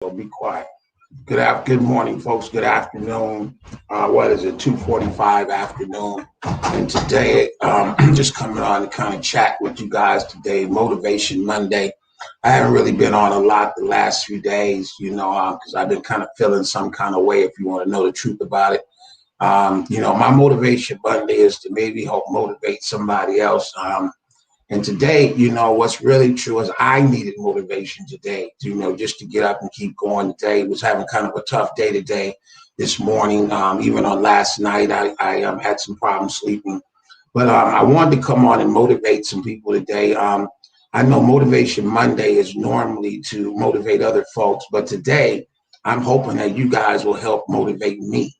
So be quiet. Good morning, folks. Good afternoon. What is it? 2:45 afternoon. And today, I'm just coming on to kind of chat with you guys today. Motivation Monday. I haven't really been on a lot the last few days, because I've been kind of feeling some kind of way. If you want to know the truth about it, my motivation Monday is to maybe help motivate somebody else. And today, what's really true is I needed motivation today, just to get up and keep going today. Was having kind of a tough day today this morning. Even on last night, I had some problems sleeping. But I wanted to come on and motivate some people today. I know Motivation Monday is normally to motivate other folks, but today I'm hoping that you guys will help motivate me.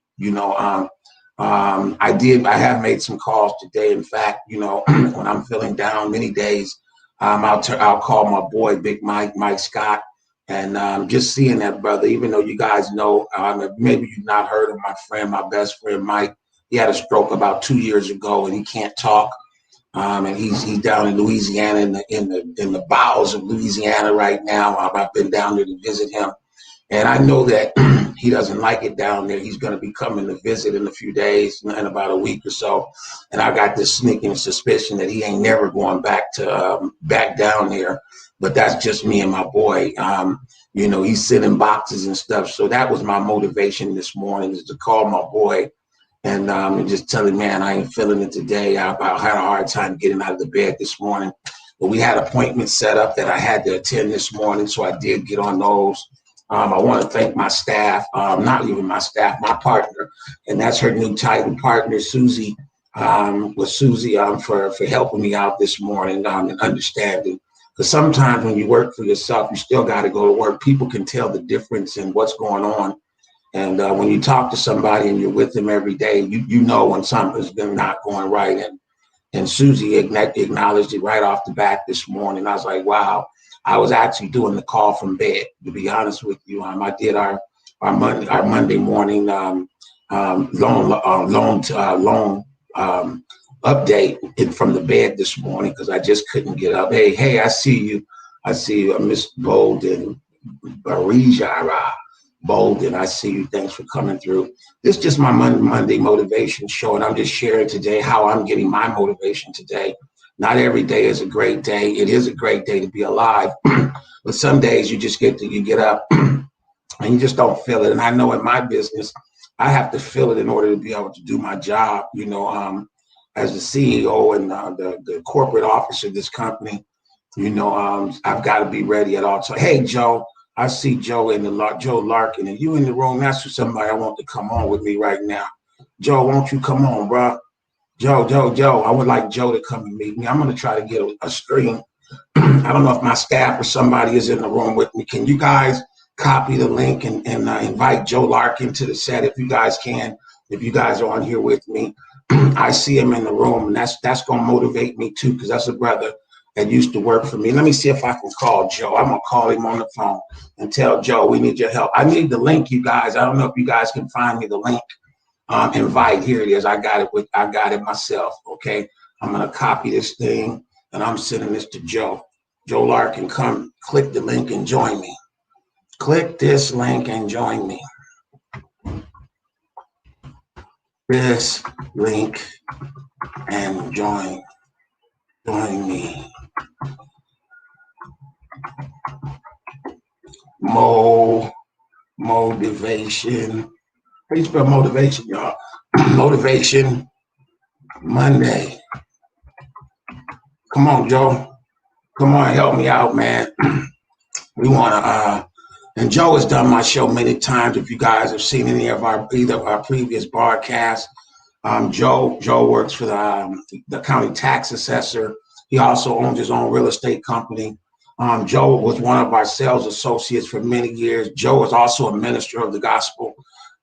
I have made some calls today. In fact, when I'm feeling down many days, I'll call my boy, Big Mike Scott. And just seeing that brother, even though you guys know, maybe you've not heard of my best friend, Mike. He had a stroke about 2 years ago and he can't talk. And he's down in Louisiana, in the bowels of Louisiana right now. I've been down there to visit him. And I know that he doesn't like it down there. He's going to be coming to visit in a few days, in about a week or so. And I got this sneaking suspicion that he ain't never going back down there. But that's just me and my boy. He's sending boxes and stuff. So that was my motivation this morning, is to call my boy and just tell him, man, I ain't feeling it today. I had a hard time getting out of the bed this morning. But we had appointments set up that I had to attend this morning. So I did get on those. I want to thank my staff, not even my staff, my partner, and that's her new title, partner, Susie, for helping me out this morning and understanding. Because sometimes when you work for yourself, you still got to go to work. People can tell the difference in what's going on. And when you talk to somebody and you're with them every day, you know when something's been not going right. And Susie acknowledged it right off the bat this morning. I was like, wow. I was actually doing the call from bed, to be honest with you. I did our Monday morning loan update from the bed this morning because I just couldn't get up. Hey, I see you. I see you, Miss Bolden, Barija Bolden. I see you. Thanks for coming through. This is just my Monday motivation show, and I'm just sharing today how I'm getting my motivation today. Not every day is a great day. It is a great day to be alive, but some days you just get up and you just don't feel it. And I know in my business, I have to feel it in order to be able to do my job. As the CEO and the corporate officer of this company, I've got to be ready at all times. Hey, Joe, I see Joe Joe Larkin, and you in the room. That's for somebody I want to come on with me right now. Joe, won't you come on, bro? Joe, I would like Joe to come and meet me. I'm going to try to get a screen. I don't know if my staff or somebody is in the room with me. Can you guys copy the link and invite Joe Larkin to the set if you guys can, if you guys are on here with me? I see him in the room, and that's going to motivate me too, because that's a brother that used to work for me. Let me see if I can call Joe. I'm going to call him on the phone and tell Joe we need your help. I need the link, you guys. I don't know if you guys can find me the link. Invite, here it is. I got it myself. Okay, I'm gonna copy this thing and I'm sending this to Joe. Joe Larkin, come click the link and join me. Click this link and join me. This link and join me. Motivation. How do you spell motivation, y'all? Motivation Monday. Come on, Joe. Come on, help me out, man. We want to, and Joe has done my show many times. If you guys have seen any of either of our previous broadcasts, Joe works for the county tax assessor. He also owns his own real estate company. Joe was one of our sales associates for many years. Joe is also a minister of the gospel.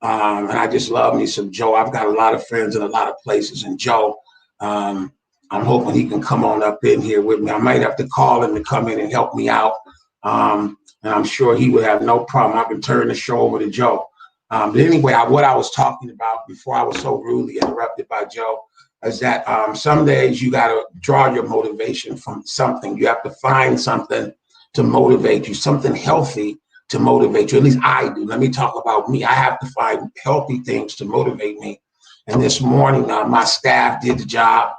And I just love me some Joe. I've got a lot of friends in a lot of places. And Joe, I'm hoping he can come on up in here with me. I might have to call him to come in and help me out. And I'm sure he would have no problem. I've been turning the show over to Joe. But anyway, what I was talking about before I was so rudely interrupted by Joe is that some days you got to draw your motivation from something. You have to find something to motivate you, something healthy to motivate you. At least I do. Let me talk about me. I have to find healthy things to motivate me. And this morning, my staff did the job.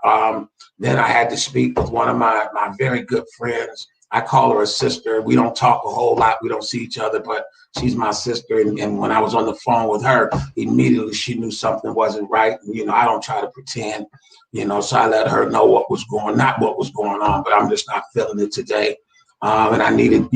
Then I had to speak with one of my very good friends. I call her a sister. We don't talk a whole lot. We don't see each other, but she's my sister. And when I was on the phone with her, immediately she knew something wasn't right. And, I don't try to pretend, so I let her know not what was going on, but I'm just not feeling it today. And I needed,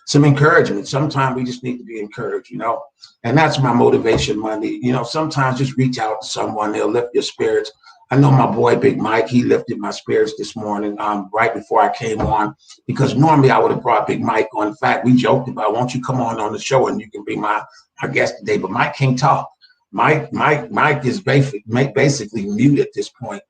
some encouragement. Sometimes we just need to be encouraged, and that's my motivation Monday. Sometimes just reach out to someone, they'll lift your spirits. I know my boy, Big Mike, he lifted my spirits this morning right before I came on, because normally I would have brought Big Mike on. In fact, we joked about, won't you come on the show and you can be my guest today, but Mike can't talk. Mike is basically mute at this point.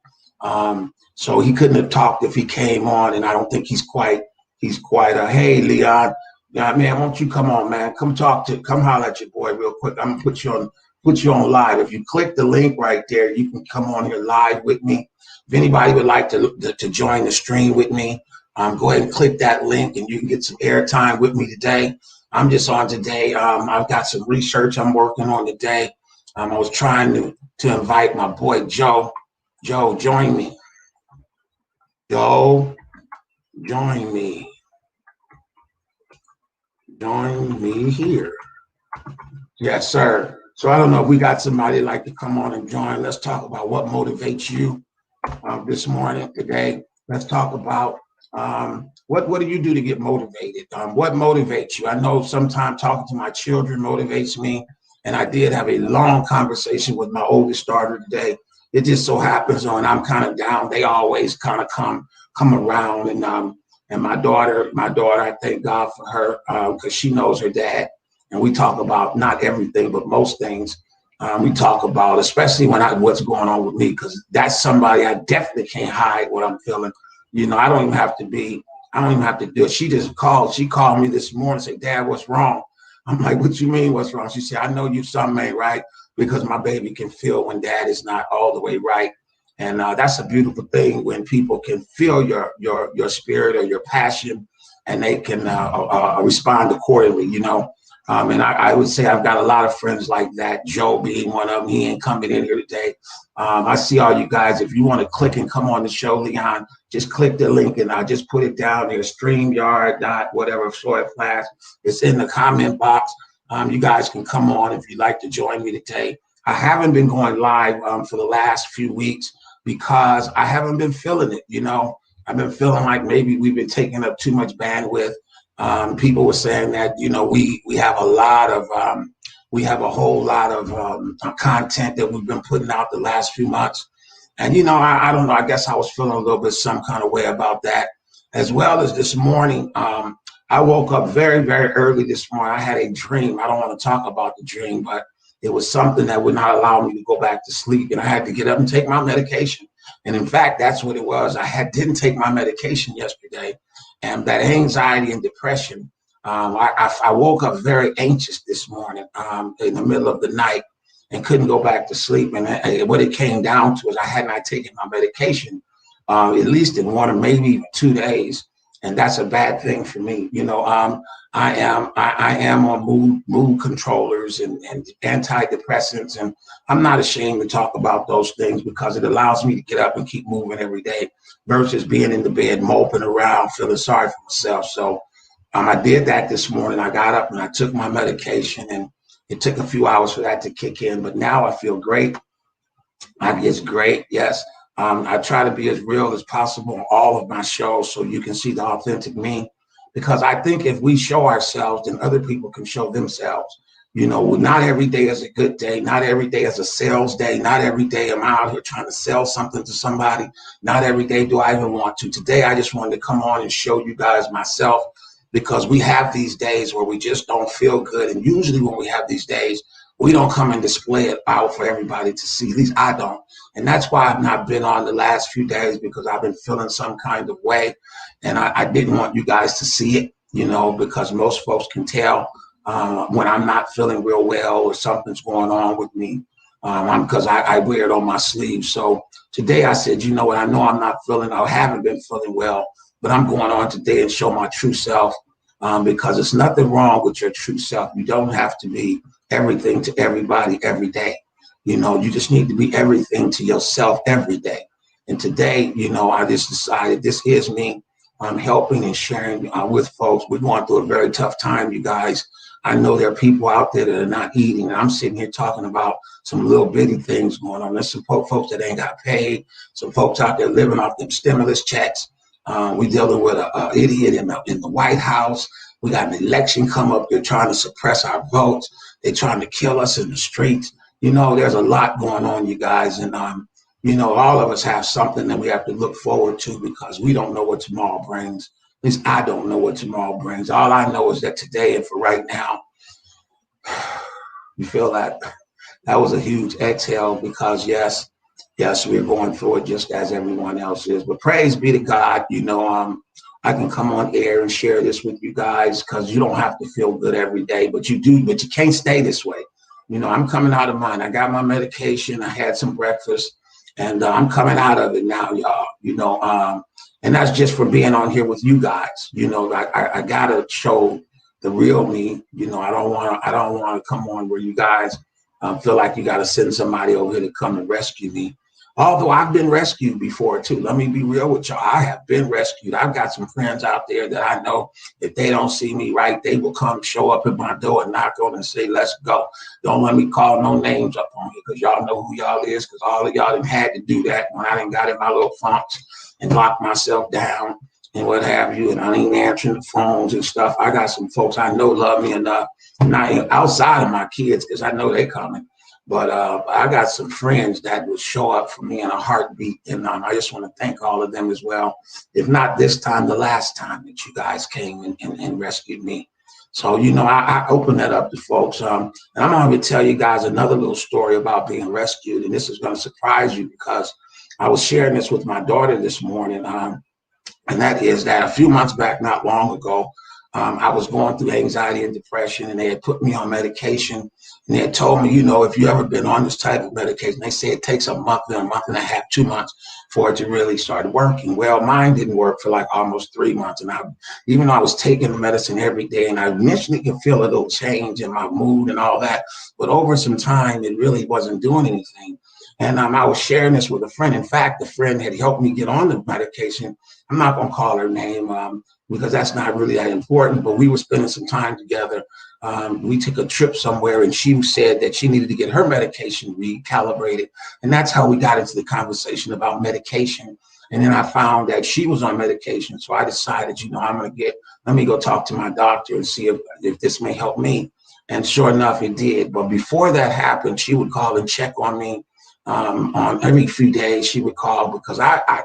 So he couldn't have talked if he came on, and I don't think he's quite hey, Leon, yeah, man, won't you come on, man? Come holler at your boy real quick. I'm gonna put you on live. If you click the link right there, you can come on here live with me. If anybody would like to join the stream with me, go ahead and click that link and you can get some airtime with me today. I'm just on today. I've got some research I'm working on today. I was trying to invite my boy Joe. Joe, join me. Joe, join me. Join me here. Yes, sir. So I don't know if we got somebody like to come on and join. Let's talk about what motivates you this morning, today. Let's talk about what do you do to get motivated? What motivates you? I know sometimes talking to my children motivates me, and I did have a long conversation with my oldest daughter today. It just so happens when I'm kind of down, they always kind of come around, and my daughter, I thank God for her because she knows her dad. And we talk about not everything, but most things. We talk about, especially what's going on with me, because that's somebody I definitely can't hide what I'm feeling. I don't even have to do it. She called me this morning and said, Dad, what's wrong? I'm like, what you mean, what's wrong? She said, I know something ain't right, because my baby can feel when Dad is not all the way right. And that's a beautiful thing when people can feel your spirit or your passion, and they can respond accordingly, and I would say I've got a lot of friends like that, Joe being one of them. He ain't coming in here today. I see all you guys. If you want to click and come on the show, Leon, just click the link and I'll just put it down there, StreamYard, whatever, Floyd Flash. It's in the comment box. You guys can come on if you'd like to join me today. I haven't been going live for the last few weeks because I haven't been feeling it, I've been feeling like maybe we've been taking up too much bandwidth. People were saying that, we have a whole lot of content that we've been putting out the last few months. And, I don't know, I guess I was feeling a little bit some kind of way about that, as well as this morning. I woke up very, very early this morning. I had a dream. I don't want to talk about the dream, but it was something that would not allow me to go back to sleep. And I had to get up and take my medication. And in fact, that's what it was. Didn't take my medication yesterday. And that anxiety and depression, I woke up very anxious this morning in the middle of the night and couldn't go back to sleep. And what it came down to is I had not taken my medication at least in 1 or maybe even 2 days. And that's a bad thing for me. I am on mood controllers and antidepressants, and I'm not ashamed to talk about those things because it allows me to get up and keep moving every day versus being in the bed moping around feeling sorry for myself. So I did that this morning. I got up and I took my medication, and it took a few hours for that to kick in, but now I feel great. It's great, yes. I try to be as real as possible on all of my shows so you can see the authentic me, because I think if we show ourselves, then other people can show themselves. Not every day is a good day. Not every day is a sales day. Not every day am I out here trying to sell something to somebody. Not every day do I even want to. Today, I just wanted to come on and show you guys myself, because we have these days where we just don't feel good. And usually when we have these days, we don't come and display it out for everybody to see. At least I don't. And that's why I've not been on the last few days, because I've been feeling some kind of way. And I didn't want you guys to see it, because most folks can tell when I'm not feeling real well or something's going on with me, because I wear it on my sleeve. So today I said, I know I'm not feeling, I haven't been feeling well, but I'm going on today and show my true self. because it's nothing wrong with your true self. You don't have to be everything to everybody every day. You know, you just need to be everything to yourself every day. And today, you know, I just decided this is me. I'm helping and sharing with folks. We're going through a very tough time, you guys. I know there are people out there that are not eating. And I'm sitting here talking about some little bitty things going on. There's some folks that ain't got paid. Some folks out there living off them stimulus checks. We dealing with an idiot in the White House. We got an election come up. They're trying to suppress our votes. They're trying to kill us in the streets. You know, there's a lot going on, you guys. And, you know, all of us have something that we have to look forward to because we don't know what tomorrow brings. At least I don't know what tomorrow brings. All I know is that today and for right now, you feel that was a huge exhale because yes, we're going through it just as everyone else is. But praise be to God, you know, I can come on air and share this with you guys because you don't have to feel good every day, but you can't stay this way. You know, I'm coming out of mine. I got my medication. I had some breakfast and I'm coming out of it now, y'all, you know, and that's just for being on here with you guys. You know, I gotta show the real me. You know, I don't want to come on where you guys feel like you got to send somebody over here to come and rescue me. Although I've been rescued before too. Let me be real with y'all. I have been rescued. I've got some friends out there that I know if they don't see me right, they will come show up at my door and knock on and say, let's go. Don't let me call no names up on you because y'all know who y'all is because all of y'all done had to do that when I done got in my little funks and locked myself down and what have you. And I ain't answering the phones and stuff. I got some folks I know love me enough. Not outside of my kids because I know they coming. But I got some friends that will show up for me in a heartbeat. And I just want to thank all of them as well. If not this time, the last time that you guys came and rescued me. So, you know, I open that up to folks. And I'm going to tell you guys another little story about being rescued. And this is going to surprise you because I was sharing this with my daughter this morning. And that is that a few months back, not long ago, I was going through anxiety and depression, and they had put me on medication. And they had told me, you know, if you ever been on this type of medication, they say it takes a month and a half, 2 months for it to really start working. Well, mine didn't work for like almost 3 months. And even though I was taking the medicine every day, and I initially could feel a little change in my mood and all that, but over some time, it really wasn't doing anything. And I was sharing this with a friend. In fact, the friend had helped me get on the medication. I'm not going to call her name because that's not really that important, but we were spending some time together. We took a trip somewhere and she said that she needed to get her medication recalibrated. And that's how we got into the conversation about medication. And then I found that she was on medication. So I decided, you know, let me go talk to my doctor and see if this may help me. And sure enough, it did. But before that happened, she would call and check on me. On every few days she would call because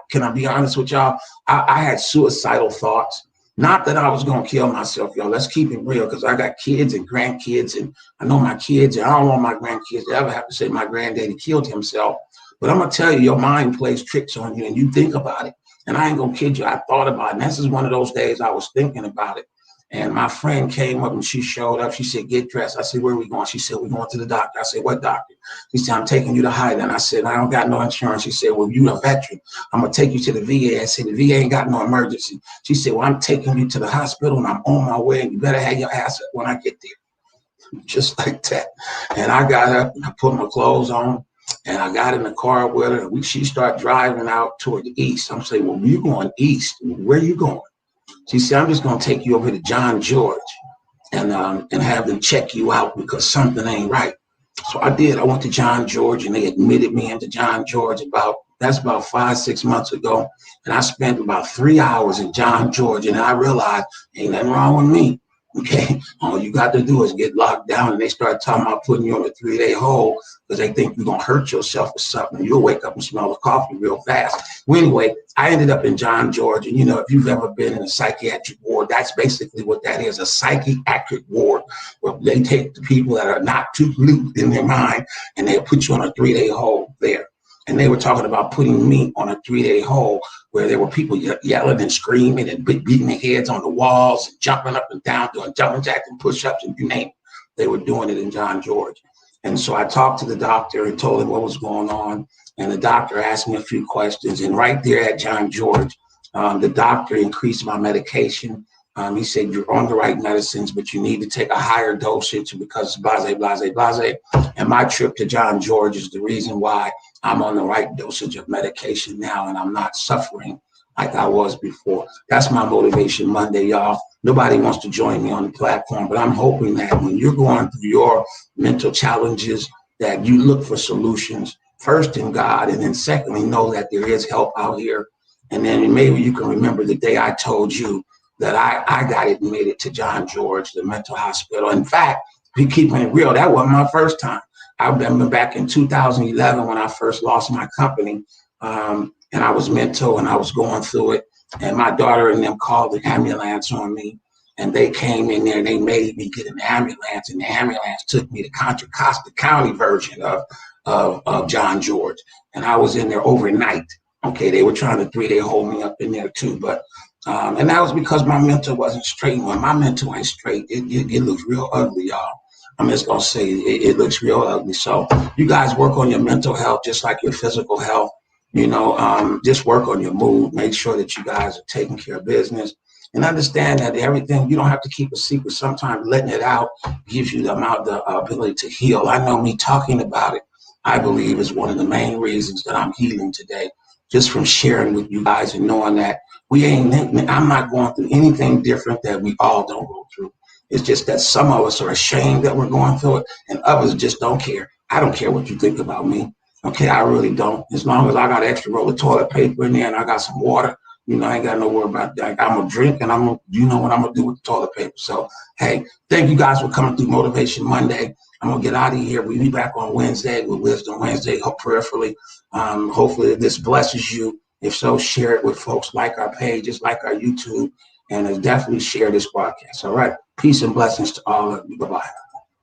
can I be honest with y'all? I had suicidal thoughts. Not that I was going to kill myself, y'all. Let's keep it real because I got kids and grandkids and I know my kids and I don't want my grandkids to ever have to say my granddaddy killed himself. But I'm going to tell you, your mind plays tricks on you and you think about it. And I ain't going to kid you. I thought about it. And this is one of those days I was thinking about it. And my friend came up and she showed up. She said, get dressed. I said, where are we going? She said, we're going to the doctor. I said, what doctor? She said, I'm taking you to Highland. I said, I don't got no insurance. She said, well, you a veteran. I'm going to take you to the VA. I said, the VA ain't got no emergency. She said, well, I'm taking you to the hospital and I'm on my way and you better have your ass up when I get there. Just like that. And I got up and I put my clothes on and I got in the car with her. And she started driving out toward the east. I'm saying, well, you going east? Where are you going? She said, I'm just going to take you over to John George and have them check you out because something ain't right. So I did. I went to John George and they admitted me into John George about 5-6 months ago. And I spent about 3 hours in John George and I realized ain't nothing wrong with me. Okay, all you got to do is get locked down and they start talking about putting you on a 3-day hold because they think you're going to hurt yourself or something. You'll wake up and smell the coffee real fast. Well, anyway, I ended up in John George. And, you know, if you've ever been in a psychiatric ward, that's basically what that is, a psychiatric ward where they take the people that are not too loose in their mind and they put you on a 3-day hold there. And they were talking about putting me on a 3-day hold where there were people yelling and screaming and beating their heads on the walls and jumping up and down, doing jumping jacks and push-ups and you name it. They were doing it in John George. And so I talked to the doctor and told him what was going on. And the doctor asked me a few questions. And right there at John George, the doctor increased my medication. He said, you're on the right medicines, but you need to take a higher dosage because blase, blase, blase. And my trip to John George is the reason why I'm on the right dosage of medication now, and I'm not suffering like I was before. That's my Motivation Monday, y'all. Nobody wants to join me on the platform, but I'm hoping that when you're going through your mental challenges, that you look for solutions, first in God, and then secondly, know that there is help out here. And then maybe you can remember the day I told you that I got it and made it to John George, the mental hospital. In fact, be keeping it real, that wasn't my first time. I remember back in 2011 when I first lost my company, and I was mental and I was going through it. And my daughter and them called the ambulance on me. And they came in there and they made me get an ambulance. And the ambulance took me to Contra Costa County version of John George. And I was in there overnight. Okay, they were trying to 3-day hold me up in there too. But and that was because my mental wasn't straight. When my mental ain't straight, it looks real ugly, y'all. I'm just gonna say it looks real ugly. So you guys work on your mental health just like your physical health. You know, just work on your mood. Make sure that you guys are taking care of business, and understand that everything you don't have to keep a secret. Sometimes letting it out gives you the ability to heal. I know me talking about it, I believe, is one of the main reasons that I'm healing today. Just from sharing with you guys and knowing that I'm not going through anything different that we all don't go through. It's just that some of us are ashamed that we're going through it, and others just don't care. I don't care what you think about me. Okay, I really don't. As long as I got an extra roll of toilet paper in there and I got some water, you know, I ain't got no worry about that. I'm gonna drink and you know what I'm gonna do with the toilet paper. So, hey, thank you guys for coming through Motivation Monday. I'm gonna get out of here. We'll be back on Wednesday with Wisdom Wednesday, prayerfully. Hopefully this blesses you. If so, share it with folks, like our pages, like our YouTube, and definitely share this broadcast. All right. Peace and blessings to all of you. Bye-bye.